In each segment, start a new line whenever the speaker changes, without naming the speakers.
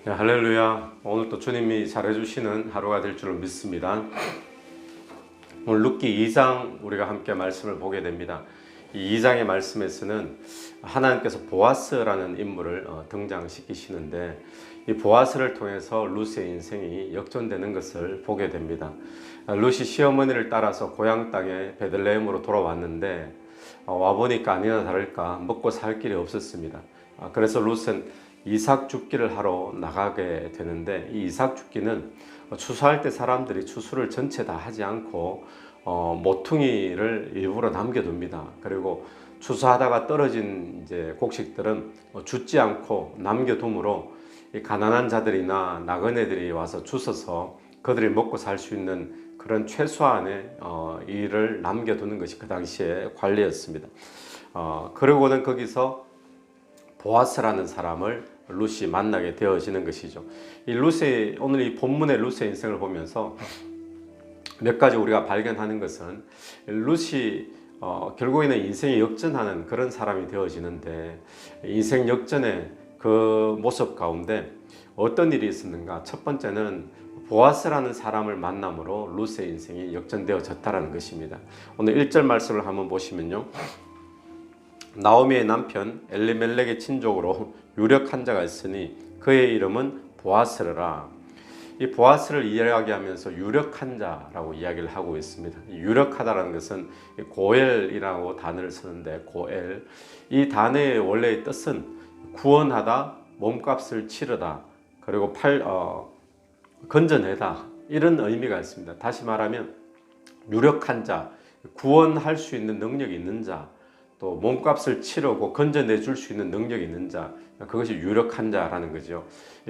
네, 할렐루야. 오늘 또 주님이 잘해주시는 하루가 될 줄을 믿습니다. 오늘 룻기 2장 우리가 함께 말씀을 보게 됩니다. 이 2장의 말씀에서는 하나님께서 보아스라는 인물을 등장시키시는데 이 보아스를 통해서 룻의 인생이 역전되는 것을 보게 됩니다. 룻이 시어머니를 따라서 고향 땅에 베들레헴으로 돌아왔는데 와보니까 아니나 다를까 먹고 살 길이 없었습니다. 그래서 룻은 이삭 줍기를 하러 나가게 되는데 이 이삭 줍기는 추수할 때 사람들이 추수를 전체 다 하지 않고 모퉁이를 일부러 남겨둡니다. 그리고 추수하다가 떨어진 이제 곡식들은 줍지 않고 남겨둠으로 이 가난한 자들이나 나그네들이 와서 주워서 그들이 먹고 살 수 있는 그런 최소한의 일을 남겨두는 것이 그 당시의 관리였습니다. 그러고는 거기서 보아스라는 사람을 룻이 만나게 되어지는 것이죠. 이 룻의 오늘 이 본문의 룻의 인생을 보면서 몇 가지 우리가 발견하는 것은 룻이 결국에는 인생이 역전하는 그런 사람이 되어지는데 인생 역전의 그 모습 가운데 어떤 일이 있었는가? 첫 번째는 보아스라는 사람을 만남으로 룻의 인생이 역전되어졌다는 것입니다. 오늘 1절 말씀을 한번 보시면요. 나오미의 남편 엘리멜렉의 친족으로 유력한 자가 있으니 그의 이름은 보아스라. 이 보아스를 이야기하면서 유력한 자라고 이야기를 하고 있습니다. 유력하다라는 것은 고엘이라고 단어를 쓰는데 고엘 이 단어의 원래의 뜻은 구원하다, 몸값을 치르다, 그리고 건져내다 이런 의미가 있습니다. 다시 말하면 유력한 자, 구원할 수 있는 능력이 있는 자, 또 몸값을 치르고 건져내 줄 수 있는 능력이 있는 자, 그것이 유력한 자라는 거죠.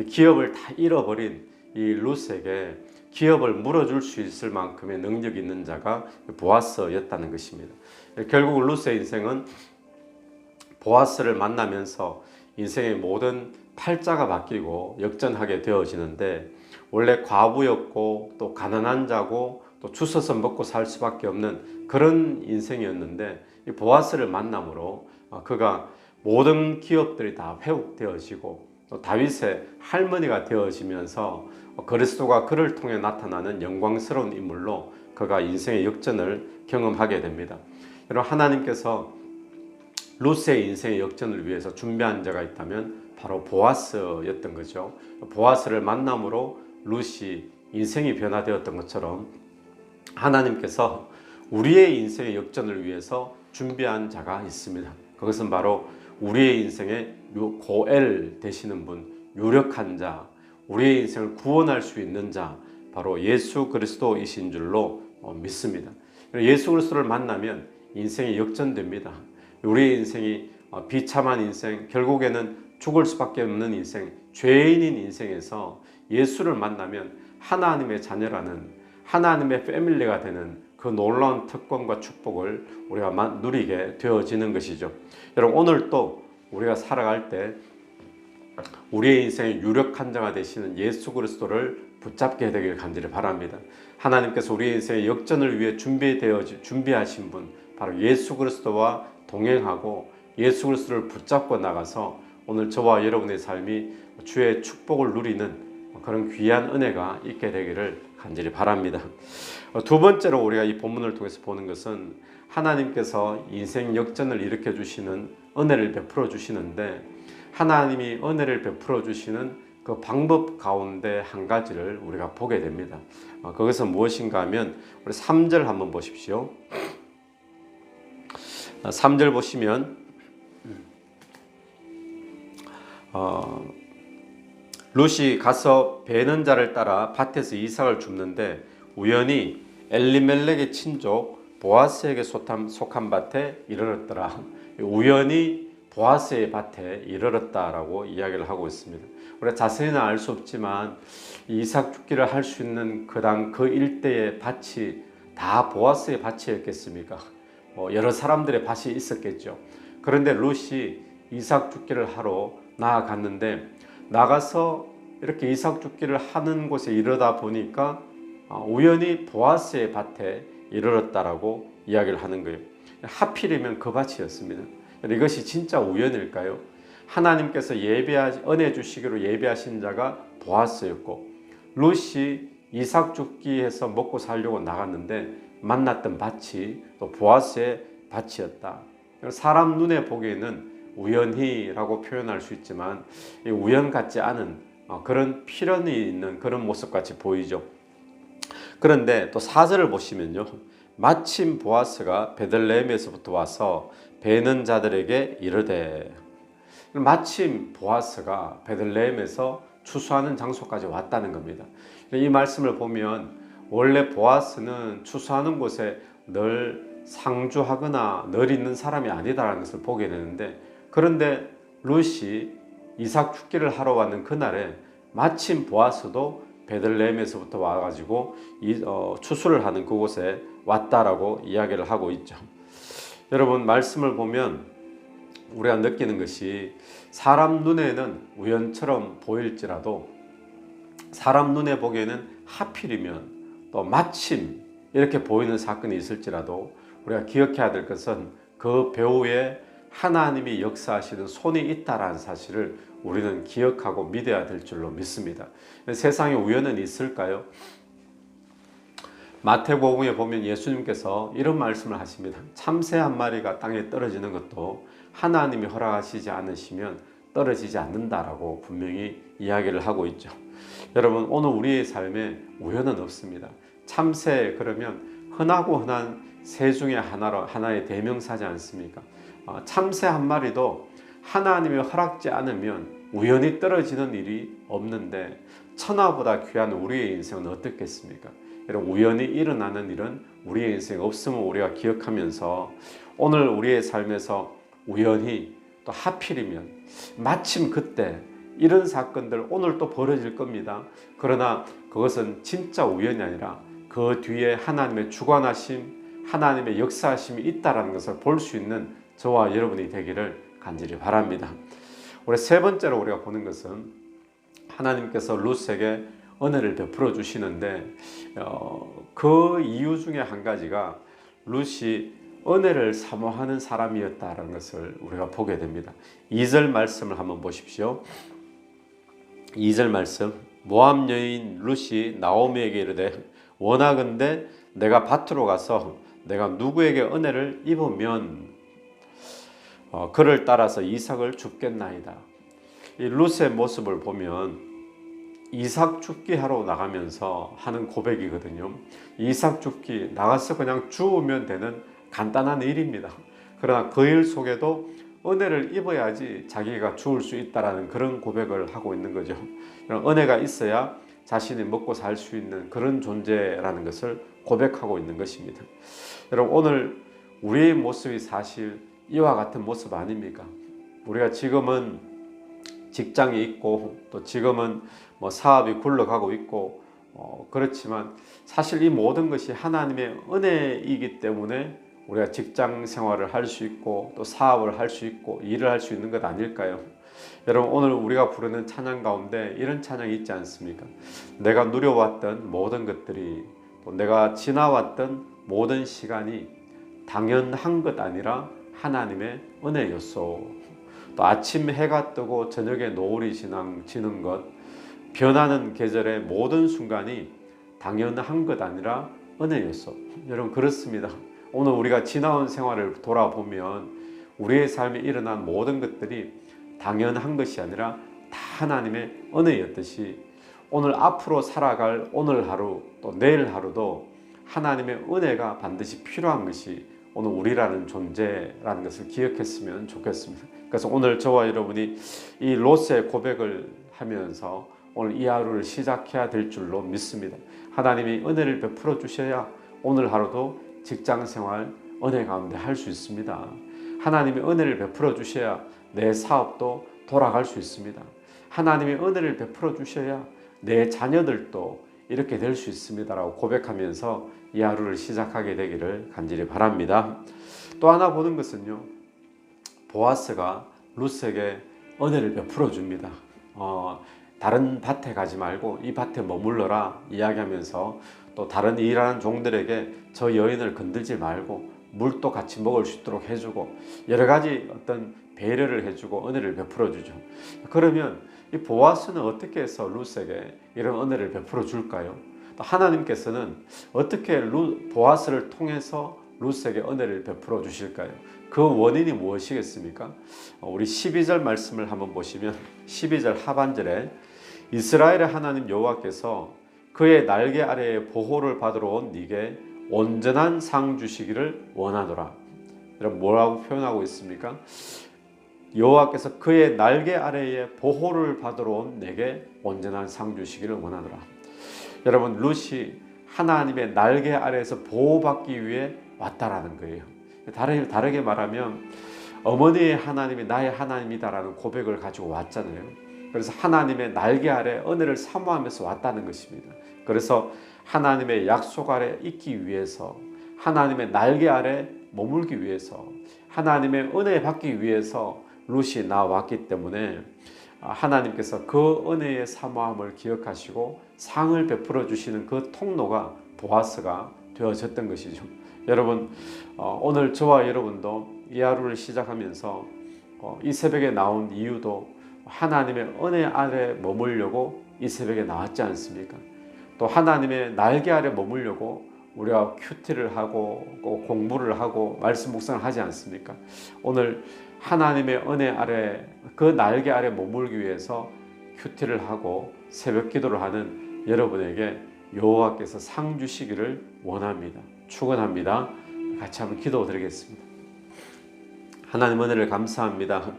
기업을 다 잃어버린 이 룻에게 기업을 물어줄 수 있을 만큼의 능력이 있는 자가 보아스였다는 것입니다. 결국 룻의 인생은 보아스를 만나면서 인생의 모든 팔자가 바뀌고 역전하게 되어지는데 원래 과부였고 또 가난한 자고 또 주워서 먹고 살 수밖에 없는 그런 인생이었는데 이 보아스를 만남으로 그가 모든 기업들이 다 회복되어지고 또 다윗의 할머니가 되어지면서 그리스도가 그를 통해 나타나는 영광스러운 인물로 그가 인생의 역전을 경험하게 됩니다. 여러분 하나님께서 룻의 인생의 역전을 위해서 준비한 자가 있다면 바로 보아스였던 거죠. 보아스를 만남으로 룻이 인생이 변화되었던 것처럼 하나님께서 우리의 인생의 역전을 위해서 준비한 자가 있습니다. 그것은 바로 우리의 인생의 고엘 되시는 분, 유력한 자, 우리의 인생을 구원할 수 있는 자, 바로 예수 그리스도이신 줄로 믿습니다. 예수 그리스도를 만나면 인생이 역전됩니다. 우리의 인생이 비참한 인생, 결국에는 죽을 수밖에 없는 인생, 죄인인 인생에서 예수를 만나면 하나님의 자녀라는 하나님의 패밀리가 되는 그 놀라운 특권과 축복을 우리가 누리게 되어지는 것이죠. 여러분 오늘 또 우리가 살아갈 때 우리의 인생의 유력한 자가 되시는 예수 그리스도를 붙잡게 되길 간절히 바랍니다. 하나님께서 우리의 인생의 역전을 위해 준비하신 분 바로 예수 그리스도와 동행하고 예수 그리스도를 붙잡고 나가서 오늘 저와 여러분의 삶이 주의 축복을 누리는 그런 귀한 은혜가 있게 되기를 간절히 바랍니다. 두 번째로 우리가 이 본문을 통해서 보는 것은 하나님께서 인생 역전을 일으켜 주시는 은혜를 베풀어 주시는데 하나님이 은혜를 베풀어 주시는 그 방법 가운데 한 가지를 우리가 보게 됩니다. 그것은 무엇인가 하면 우리 3절 한번 보십시오. 3절 보시면 룻이 가서 베는 자를 따라 밭에서 이삭을 줍는데 우연히 엘리멜렉의 친족 보아스에게 속한 밭에 이르렀더라. 우연히 보아스의 밭에 이르렀다라고 이야기를 하고 있습니다. 우리가 자세히는 알 수 없지만 이삭 줍기를 할 수 있는 그 일대의 밭이 다 보아스의 밭이었겠습니까? 여러 사람들의 밭이 있었겠죠. 그런데 룻이 이삭 줍기를 하러 나아갔는데 나가서 이렇게 이삭 줍기를 하는 곳에 이르다 보니까 우연히 보아스의 밭에 이르렀다라고 이야기를 하는 거예요. 하필이면 그 밭이었습니다. 이것이 진짜 우연일까요? 하나님께서 은혜 주시기로 예비하신 자가 보아스였고, 룻이 이삭 죽기해서 먹고 살려고 나갔는데 만났던 밭이 또 보아스의 밭이었다. 사람 눈에 보기에는 우연히라고 표현할 수 있지만 우연 같지 않은 그런 필연이 있는 그런 모습같이 보이죠. 그런데 또 4절을 보시면요, 마침 보아스가 베들레헴에서부터 와서 베는 자들에게 이르되, 마침 보아스가 베들레헴에서 추수하는 장소까지 왔다는 겁니다. 이 말씀을 보면 원래 보아스는 추수하는 곳에 늘 상주하거나 늘 있는 사람이 아니다라는 것을 보게 되는데, 그런데 룻이 이삭 죽기를 하러 왔는 그날에 마침 보아스도 베들레헴에서부터 와가지고 추수를 하는 그곳에 왔다라고 이야기를 하고 있죠. 여러분, 말씀을 보면 우리가 느끼는 것이 사람 눈에는 우연처럼 보일지라도 사람 눈에 보기에는 하필이면 또 마침 이렇게 보이는 사건이 있을지라도 우리가 기억해야 될 것은 그 배후에 하나님이 역사하시는 손이 있다라는 사실을 우리는 기억하고 믿어야 될 줄로 믿습니다. 세상에 우연은 있을까요? 마태복음에 보면 예수님께서 이런 말씀을 하십니다. 참새 한 마리가 땅에 떨어지는 것도 하나님이 허락하시지 않으시면 떨어지지 않는다라고 분명히 이야기를 하고 있죠. 여러분, 오늘 우리의 삶에 우연은 없습니다. 참새 그러면 흔한 새 중에 하나의 대명사지 않습니까? 참새 한 마리도 하나님이 허락지 않으면 우연히 떨어지는 일이 없는데, 천하보다 귀한 우리의 인생은 어떻겠습니까? 이런 우연히 일어나는 일은 우리의 인생에 없음을 우리가 기억하면서 오늘 우리의 삶에서 우연히 또 하필이면 마침 그때 이런 사건들 오늘 또 벌어질 겁니다. 그러나 그것은 진짜 우연이 아니라 그 뒤에 하나님의 주관하심, 하나님의 역사하심이 있다는 것을 볼 수 있는 저와 여러분이 되기를 간절히 바랍니다. 우리 세 번째로 우리가 보는 것은 하나님께서 룻에게 은혜를 베풀어 주시는데, 그 이유 중에 한 가지가 룻이 은혜를 사모하는 사람이었다는 것을 우리가 보게 됩니다. 2절 말씀을 한번 보십시오. 2절 말씀, 모압 여인 룻이 나오미에게 이르되 원하건대 내가 밭으로 가서 내가 누구에게 은혜를 입으면 그를 따라서 이삭을 줍겠나이다. 이 룻의 모습을 보면 이삭 죽기 하러 나가면서 하는 고백이거든요. 이삭 죽기 나가서 그냥 주우면 되는 간단한 일입니다. 그러나 그 일 속에도 은혜를 입어야지 자기가 주울 수 있다라는 그런 고백을 하고 있는 거죠. 은혜가 있어야 자신이 먹고 살 수 있는 그런 존재라는 것을 고백하고 있는 것입니다. 여러분, 오늘 우리의 모습이 사실 이와 같은 모습 아닙니까? 우리가 지금은 직장이 있고 또 지금은 사업이 굴러가고 있고 그렇지만 사실 이 모든 것이 하나님의 은혜이기 때문에 우리가 직장 생활을 할 수 있고 또 사업을 할 수 있고 일을 할 수 있는 것 아닐까요? 여러분, 오늘 우리가 부르는 찬양 가운데 이런 찬양이 있지 않습니까? 내가 누려왔던 모든 것들이, 또 내가 지나왔던 모든 시간이 당연한 것 아니라 하나님의 은혜였소. 또 아침 해가 뜨고 저녁에 노을이 지는 것, 변하는 계절의 모든 순간이 당연한 것 아니라 은혜였소. 여러분, 그렇습니다. 오늘 우리가 지나온 생활을 돌아보면 우리의 삶에 일어난 모든 것들이 당연한 것이 아니라 다 하나님의 은혜였듯이 오늘 앞으로 살아갈 오늘 하루 또 내일 하루도 하나님의 은혜가 반드시 필요한 것이 오늘 우리라는 존재라는 것을 기억했으면 좋겠습니다. 그래서 오늘 저와 여러분이 이 롯의 고백을 하면서 오늘 이 하루를 시작해야 될 줄로 믿습니다. 하나님이 은혜를 베풀어 주셔야 오늘 하루도 직장생활 은혜 가운데 할 수 있습니다. 하나님이 은혜를 베풀어 주셔야 내 사업도 돌아갈 수 있습니다. 하나님이 은혜를 베풀어 주셔야 내 자녀들도 이렇게 될 수 있습니다라고 고백하면서 이 하루를 시작하게 되기를 간절히 바랍니다. 또 하나 보는 것은요, 보아스가 룻에게 은혜를 베풀어 줍니다. 다른 밭에 가지 말고 이 밭에 머물러라 이야기하면서 또 다른 일하는 종들에게 저 여인을 건들지 말고 물도 같이 먹을 수 있도록 해주고 여러 가지 어떤 배려를 해주고 은혜를 베풀어 주죠. 그러면 이 보아스는 어떻게 해서 룻에게 이런 은혜를 베풀어 줄까요? 또 하나님께서는 어떻게 보아스를 통해서 룻에게 은혜를 베풀어 주실까요? 그 원인이 무엇이겠습니까? 우리 12절 말씀을 한번 보시면 12절 하반절에 이스라엘의 하나님 여호와께서 그의 날개 아래에 보호를 받으러 온 네게 온전한 상 주시기를 원하노라. 여러분 뭐라고 표현하고 있습니까? 여호와께서 그의 날개 아래에 보호를 받으러 온 내게 온전한 상 주시기를 원하노라. 여러분 룻이 하나님의 날개 아래에서 보호받기 위해 왔다라는 거예요. 다르게 말하면 어머니의 하나님이 나의 하나님이다라는 고백을 가지고 왔잖아요. 그래서 하나님의 날개 아래 은혜를 사모하면서 왔다는 것입니다. 그래서 하나님의 약속 아래 있기 위해서, 하나님의 날개 아래 머물기 위해서, 하나님의 은혜 받기 위해서 룻이 나왔기 때문에 하나님께서 그 은혜의 사모함을 기억하시고 상을 베풀어 주시는 그 통로가 보아스가 되어졌던 것이죠. 여러분 오늘 저와 여러분도 이 하루를 시작하면서 이 새벽에 나온 이유도 하나님의 은혜 아래 머물려고 이 새벽에 나왔지 않습니까? 또 하나님의 날개 아래 머물려고 우리가 큐티를 하고 공부를 하고 말씀 묵상을 하지 않습니까? 오늘 하나님의 은혜 아래 그 날개 아래 머물기 위해서 큐티를 하고 새벽 기도를 하는 여러분에게 여호와께서 상 주시기를 원합니다. 축원합니다. 같이 한번 기도드리겠습니다. 하나님 은혜를 감사합니다.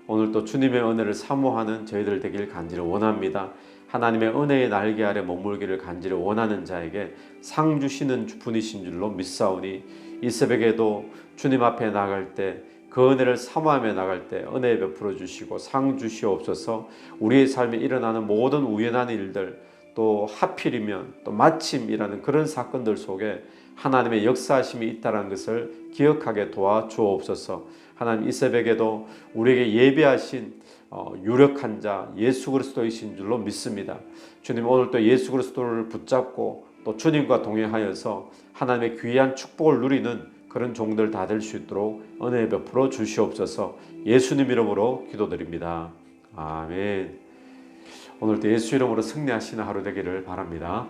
오늘 또 주님의 은혜를 사모하는 저희들 되길 간절히 원합니다. 하나님의 은혜의 날개 아래 머물기를 간절히 원하는 자에게 상 주시는 분이신 줄로 믿사오니 이 새벽에도 주님 앞에 나갈 때 그 은혜를 사모하며 나갈 때 은혜 베풀어 주시고 상 주시옵소서. 우리의 삶에 일어나는 모든 우연한 일들 또 하필이면 또 마침이라는 그런 사건들 속에 하나님의 역사하심이 있다는 것을 기억하게 도와주옵소서. 하나님 이 새벽에도 우리에게 예비하신 유력한 자 예수 그리스도이신 줄로 믿습니다. 주님 오늘 또 예수 그리스도를 붙잡고 또 주님과 동행하여서 하나님의 귀한 축복을 누리는 그런 종들 다 될 수 있도록 은혜 베풀어 주시옵소서. 예수님 이름으로 기도드립니다. 아멘. 오늘도 예수 이름으로 승리하시는 하루 되기를 바랍니다.